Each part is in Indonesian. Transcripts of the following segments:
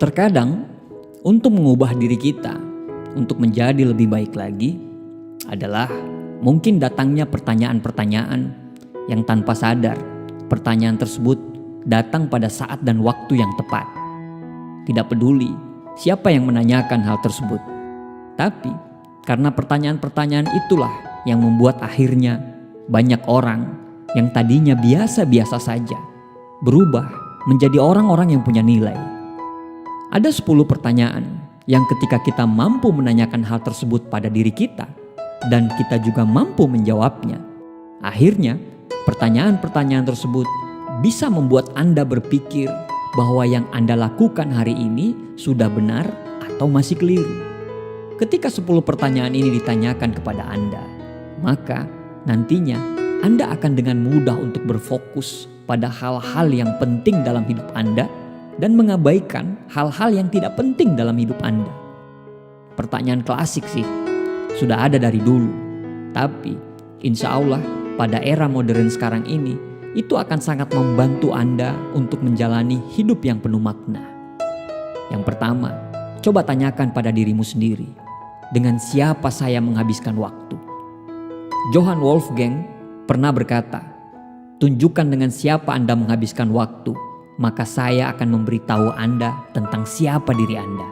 Terkadang untuk mengubah diri kita untuk menjadi lebih baik lagi adalah mungkin datangnya pertanyaan-pertanyaan yang tanpa sadar pertanyaan tersebut datang pada saat dan waktu yang tepat. Tidak peduli siapa yang menanyakan hal tersebut, tapi karena pertanyaan-pertanyaan itulah yang membuat akhirnya banyak orang yang tadinya biasa-biasa saja berubah menjadi orang-orang yang punya nilai. Ada 10 pertanyaan yang ketika kita mampu menanyakan hal tersebut pada diri kita dan kita juga mampu menjawabnya, akhirnya pertanyaan-pertanyaan tersebut bisa membuat Anda berpikir bahwa yang Anda lakukan hari ini sudah benar atau masih keliru. Ketika 10 pertanyaan ini ditanyakan kepada Anda, maka nantinya Anda akan dengan mudah untuk berfokus pada hal-hal yang penting dalam hidup Anda dan mengabaikan hal-hal yang tidak penting dalam hidup Anda. Pertanyaan klasik sih, sudah ada dari dulu. Tapi insya Allah pada era modern sekarang ini, itu akan sangat membantu Anda untuk menjalani hidup yang penuh makna. Yang pertama, coba tanyakan pada dirimu sendiri, dengan siapa saya menghabiskan waktu? Johann Wolfgang pernah berkata, tunjukkan dengan siapa Anda menghabiskan waktu, maka saya akan memberitahu Anda tentang siapa diri Anda.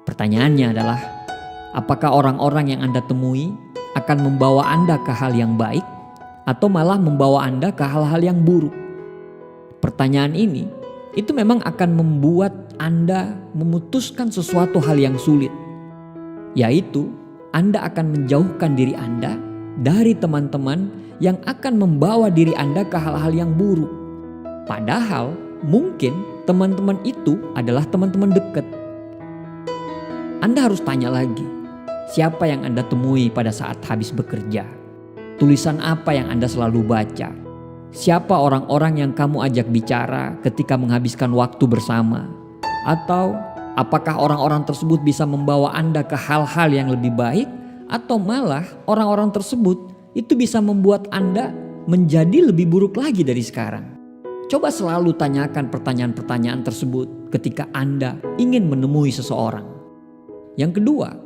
Pertanyaannya adalah, apakah orang-orang yang Anda temui akan membawa Anda ke hal yang baik atau malah membawa Anda ke hal-hal yang buruk? Pertanyaan ini itu memang akan membuat Anda memutuskan sesuatu hal yang sulit, yaitu Anda akan menjauhkan diri Anda dari teman-teman yang akan membawa diri Anda ke hal-hal yang buruk. Padahal mungkin teman-teman itu adalah teman-teman dekat. Anda harus tanya lagi, siapa yang Anda temui pada saat habis bekerja? Tulisan apa yang Anda selalu baca? Siapa orang-orang yang kamu ajak bicara ketika menghabiskan waktu bersama? Atau apakah orang-orang tersebut bisa membawa Anda ke hal-hal yang lebih baik? Atau malah orang-orang tersebut itu bisa membuat Anda menjadi lebih buruk lagi dari sekarang? Coba selalu tanyakan pertanyaan-pertanyaan tersebut ketika Anda ingin menemui seseorang. Yang kedua,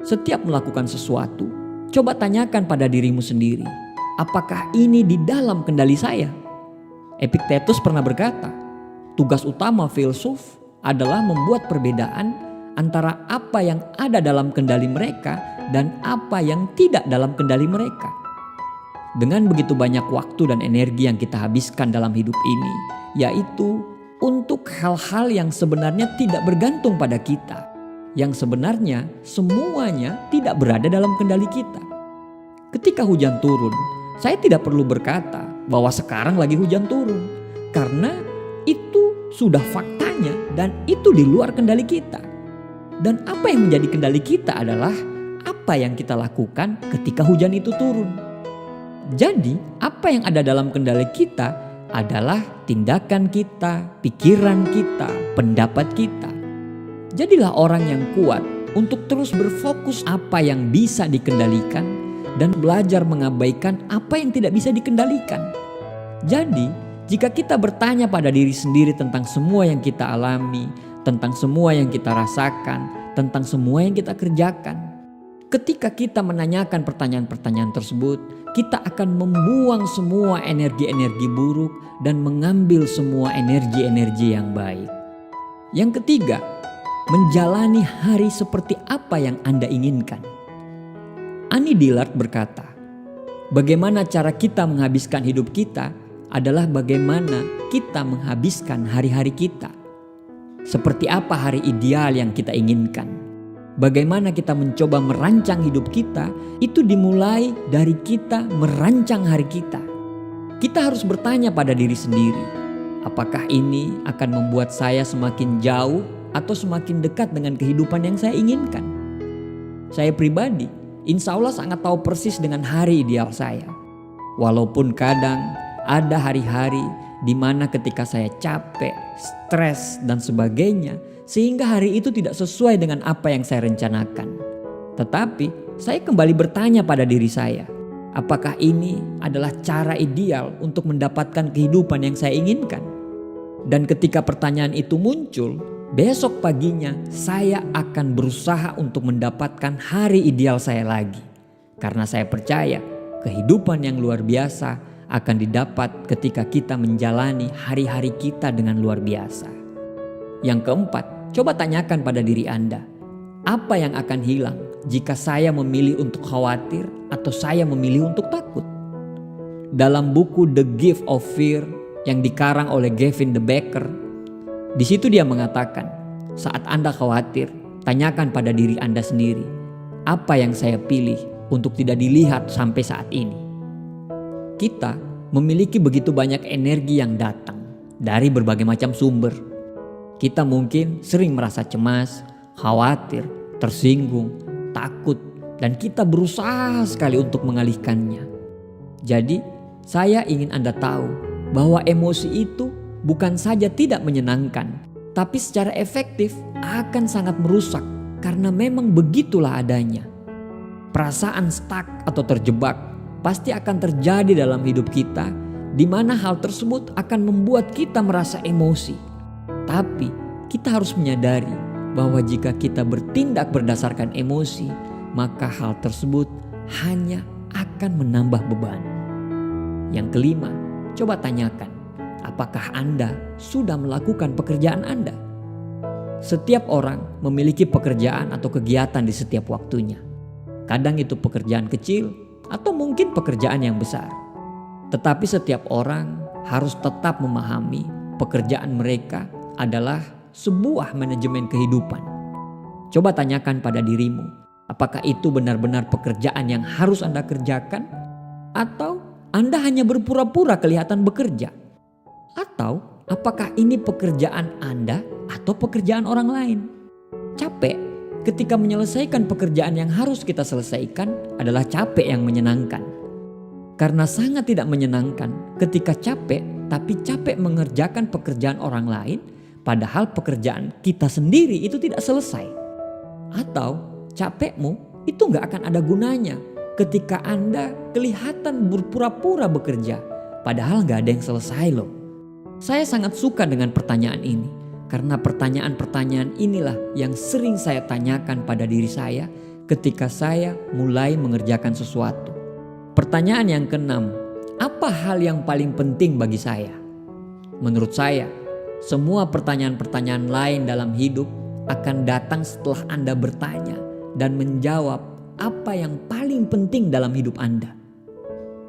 setiap melakukan sesuatu, coba tanyakan pada dirimu sendiri, apakah ini di dalam kendali saya? Epictetus pernah berkata, tugas utama filsuf adalah membuat perbedaan antara apa yang ada dalam kendali mereka dan apa yang tidak dalam kendali mereka. Dengan begitu banyak waktu dan energi yang kita habiskan dalam hidup ini, yaitu untuk hal-hal yang sebenarnya tidak bergantung pada kita, yang sebenarnya semuanya tidak berada dalam kendali kita. Ketika hujan turun, saya tidak perlu berkata bahwa sekarang lagi hujan turun, karena itu sudah faktanya dan itu di luar kendali kita. Dan apa yang menjadi kendali kita adalah apa yang kita lakukan ketika hujan itu turun. Jadi apa yang ada dalam kendali kita adalah tindakan kita, pikiran kita, pendapat kita. Jadilah orang yang kuat untuk terus berfokus apa yang bisa dikendalikan dan belajar mengabaikan apa yang tidak bisa dikendalikan. Jadi jika kita bertanya pada diri sendiri tentang semua yang kita alami, tentang semua yang kita rasakan, tentang semua yang kita kerjakan, ketika kita menanyakan pertanyaan-pertanyaan tersebut, kita akan membuang semua energi-energi buruk dan mengambil semua energi-energi yang baik. Yang ketiga, menjalani hari seperti apa yang Anda inginkan. Annie Dillard berkata, bagaimana cara kita menghabiskan hidup kita adalah bagaimana kita menghabiskan hari-hari kita. Seperti apa hari ideal yang kita inginkan. Bagaimana kita mencoba merancang hidup kita, itu dimulai dari kita merancang hari kita. Kita harus bertanya pada diri sendiri, apakah ini akan membuat saya semakin jauh atau semakin dekat dengan kehidupan yang saya inginkan? Saya pribadi, insya Allah sangat tahu persis dengan hari ideal saya. Walaupun kadang ada hari-hari di mana ketika saya capek, stres dan sebagainya, sehingga hari itu tidak sesuai dengan apa yang saya rencanakan. Tetapi saya kembali bertanya pada diri saya, apakah ini adalah cara ideal untuk mendapatkan kehidupan yang saya inginkan? Dan ketika pertanyaan itu muncul, besok paginya saya akan berusaha untuk mendapatkan hari ideal saya lagi. Karena saya percaya kehidupan yang luar biasa akan didapat ketika kita menjalani hari-hari kita dengan luar biasa. Yang keempat, coba tanyakan pada diri Anda, apa yang akan hilang jika saya memilih untuk khawatir atau saya memilih untuk takut? Dalam buku The Gift of Fear yang dikarang oleh Gavin de Becker, di situ dia mengatakan, saat Anda khawatir, tanyakan pada diri Anda sendiri, apa yang saya pilih untuk tidak dilihat sampai saat ini? Kita memiliki begitu banyak energi yang datang dari berbagai macam sumber. Kita mungkin sering merasa cemas, khawatir, tersinggung, takut, dan kita berusaha sekali untuk mengalihkannya. Jadi, saya ingin Anda tahu bahwa emosi itu bukan saja tidak menyenangkan, tapi secara efektif akan sangat merusak karena memang begitulah adanya. Perasaan stuck atau terjebak pasti akan terjadi dalam hidup kita, di mana hal tersebut akan membuat kita merasa emosi. Tapi kita harus menyadari bahwa jika kita bertindak berdasarkan emosi, maka hal tersebut hanya akan menambah beban. Yang kelima, coba tanyakan, apakah Anda sudah melakukan pekerjaan Anda? Setiap orang memiliki pekerjaan atau kegiatan di setiap waktunya. Kadang itu pekerjaan kecil atau mungkin pekerjaan yang besar. Tetapi setiap orang harus tetap memahami pekerjaan mereka adalah sebuah manajemen kehidupan. Coba tanyakan pada dirimu, apakah itu benar-benar pekerjaan yang harus Anda kerjakan? Atau Anda hanya berpura-pura kelihatan bekerja? Atau apakah ini pekerjaan Anda atau pekerjaan orang lain? Capek ketika menyelesaikan pekerjaan yang harus kita selesaikan adalah capek yang menyenangkan. Karena sangat tidak menyenangkan ketika capek, tapi capek mengerjakan pekerjaan orang lain, padahal pekerjaan kita sendiri itu tidak selesai. Atau capekmu itu gak akan ada gunanya ketika Anda kelihatan berpura-pura bekerja, padahal gak ada yang selesai loh. Saya sangat suka dengan pertanyaan ini, karena pertanyaan-pertanyaan inilah yang sering saya tanyakan pada diri saya ketika saya mulai mengerjakan sesuatu. Pertanyaan yang keenam, apa hal yang paling penting bagi saya? Menurut saya, semua pertanyaan-pertanyaan lain dalam hidup akan datang setelah Anda bertanya dan menjawab apa yang paling penting dalam hidup Anda.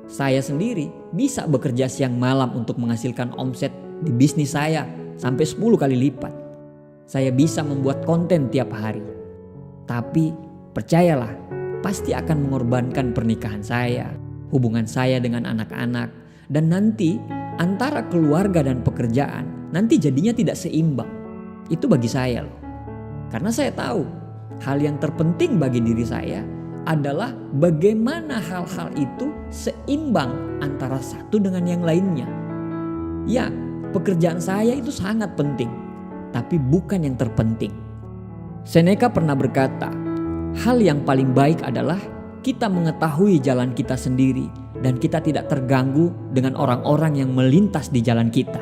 Saya sendiri bisa bekerja siang malam untuk menghasilkan omset di bisnis saya sampai 10 kali lipat. Saya bisa membuat konten tiap hari. Tapi percayalah, pasti akan mengorbankan pernikahan saya, hubungan saya dengan anak-anak, dan nanti antara keluarga dan pekerjaan nanti jadinya tidak seimbang. Itu bagi saya loh. Karena saya tahu hal yang terpenting bagi diri saya adalah bagaimana hal-hal itu seimbang antara satu dengan yang lainnya. Ya, pekerjaan saya itu sangat penting, tapi bukan yang terpenting. Seneca pernah berkata, hal yang paling baik adalah kita mengetahui jalan kita sendiri dan kita tidak terganggu dengan orang-orang yang melintas di jalan kita.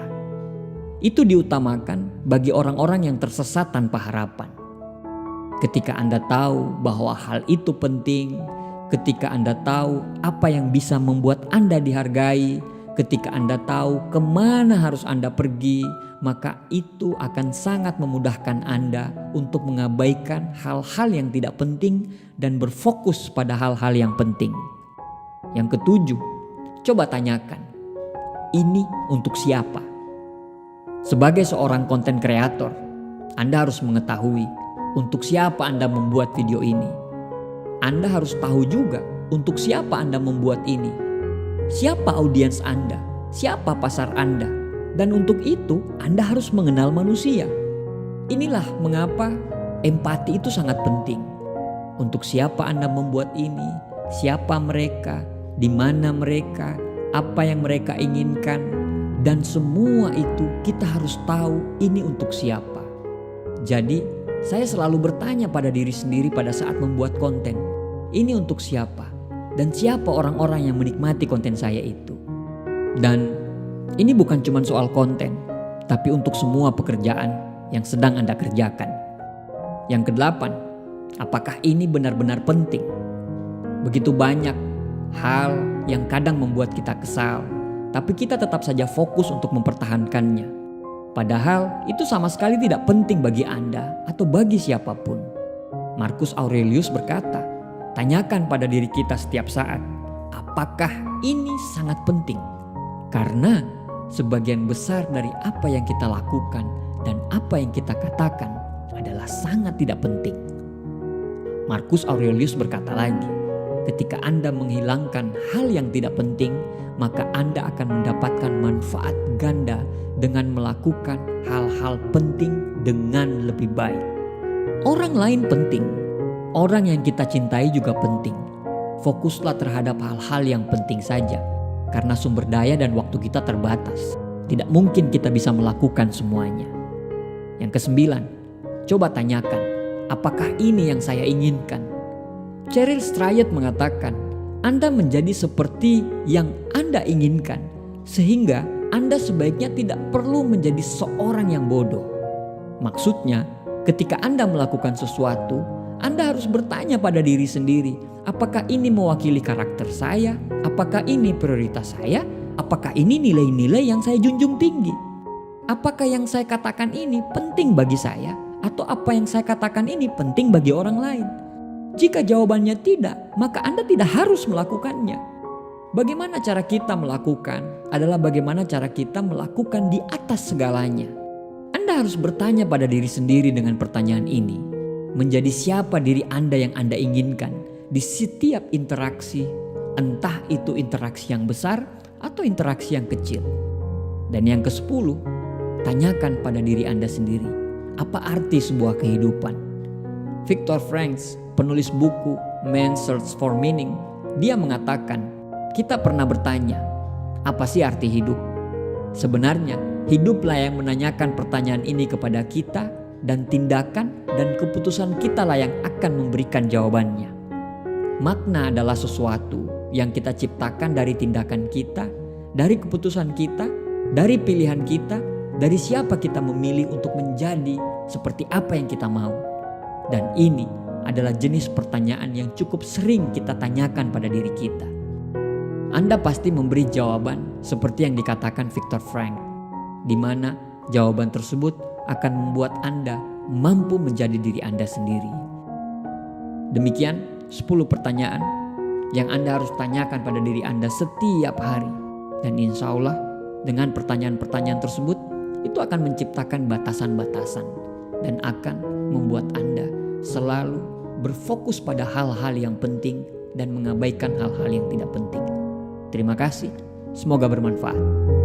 Itu diutamakan bagi orang-orang yang tersesat tanpa harapan. Ketika Anda tahu bahwa hal itu penting, ketika Anda tahu apa yang bisa membuat Anda dihargai, ketika Anda tahu kemana harus Anda pergi, maka itu akan sangat memudahkan Anda untuk mengabaikan hal-hal yang tidak penting dan berfokus pada hal-hal yang penting. Yang ketujuh, coba tanyakan, ini untuk siapa? Sebagai seorang konten kreator, Anda harus mengetahui untuk siapa Anda membuat video ini. Anda harus tahu juga untuk siapa Anda membuat ini. Siapa audiens Anda? Siapa pasar Anda? Dan untuk itu Anda harus mengenal manusia. Inilah mengapa empati itu sangat penting. Untuk siapa Anda membuat ini? Siapa mereka? Di mana mereka? Apa yang mereka inginkan? Dan semua itu kita harus tahu ini untuk siapa. Jadi saya selalu bertanya pada diri sendiri pada saat membuat konten. Ini untuk siapa? Dan siapa orang-orang yang menikmati konten saya itu? Dan ini bukan cuma soal konten, tapi untuk semua pekerjaan yang sedang Anda kerjakan. Yang kedelapan, apakah ini benar-benar penting? Begitu banyak hal yang kadang membuat kita kesal, tapi kita tetap saja fokus untuk mempertahankannya. Padahal itu sama sekali tidak penting bagi Anda atau bagi siapapun. Marcus Aurelius berkata, tanyakan pada diri kita setiap saat, apakah ini sangat penting? Karena sebagian besar dari apa yang kita lakukan dan apa yang kita katakan adalah sangat tidak penting. Marcus Aurelius berkata lagi, ketika Anda menghilangkan hal yang tidak penting, maka Anda akan mendapatkan manfaat ganda dengan melakukan hal-hal penting dengan lebih baik. Orang lain penting, orang yang kita cintai juga penting. Fokuslah terhadap hal-hal yang penting saja, karena sumber daya dan waktu kita terbatas. Tidak mungkin kita bisa melakukan semuanya. Yang kesembilan, coba tanyakan, apakah ini yang saya inginkan? Cheryl Strayed mengatakan, Anda menjadi seperti yang Anda inginkan, sehingga Anda sebaiknya tidak perlu menjadi seorang yang bodoh. Maksudnya, ketika Anda melakukan sesuatu, Anda harus bertanya pada diri sendiri, apakah ini mewakili karakter saya? Apakah ini prioritas saya? Apakah ini nilai-nilai yang saya junjung tinggi? Apakah yang saya katakan ini penting bagi saya? Atau apa yang saya katakan ini penting bagi orang lain? Jika jawabannya tidak, maka Anda tidak harus melakukannya. Bagaimana cara kita melakukan adalah bagaimana cara kita melakukan di atas segalanya. Anda harus bertanya pada diri sendiri dengan pertanyaan ini. Menjadi siapa diri Anda yang Anda inginkan di setiap interaksi, entah itu interaksi yang besar atau interaksi yang kecil. Dan yang ke-10, tanyakan pada diri Anda sendiri, apa arti sebuah kehidupan? Viktor Frankl, penulis buku Man's Search for Meaning, dia mengatakan, kita pernah bertanya, apa sih arti hidup? Sebenarnya, hiduplah yang menanyakan pertanyaan ini kepada kita, dan tindakan dan keputusan kitalah yang akan memberikan jawabannya. Makna adalah sesuatu yang kita ciptakan dari tindakan kita, dari keputusan kita, dari pilihan kita, dari siapa kita memilih untuk menjadi seperti apa yang kita mau. Dan ini adalah jenis pertanyaan yang cukup sering kita tanyakan pada diri kita. Anda pasti memberi jawaban seperti yang dikatakan Viktor Frankl, di mana jawaban tersebut akan membuat Anda mampu menjadi diri Anda sendiri. Demikian 10 pertanyaan yang Anda harus tanyakan pada diri Anda setiap hari. Dan insya Allah dengan pertanyaan-pertanyaan tersebut itu akan menciptakan batasan-batasan dan akan membuat Anda selalu berfokus pada hal-hal yang penting dan mengabaikan hal-hal yang tidak penting. Terima kasih, semoga bermanfaat.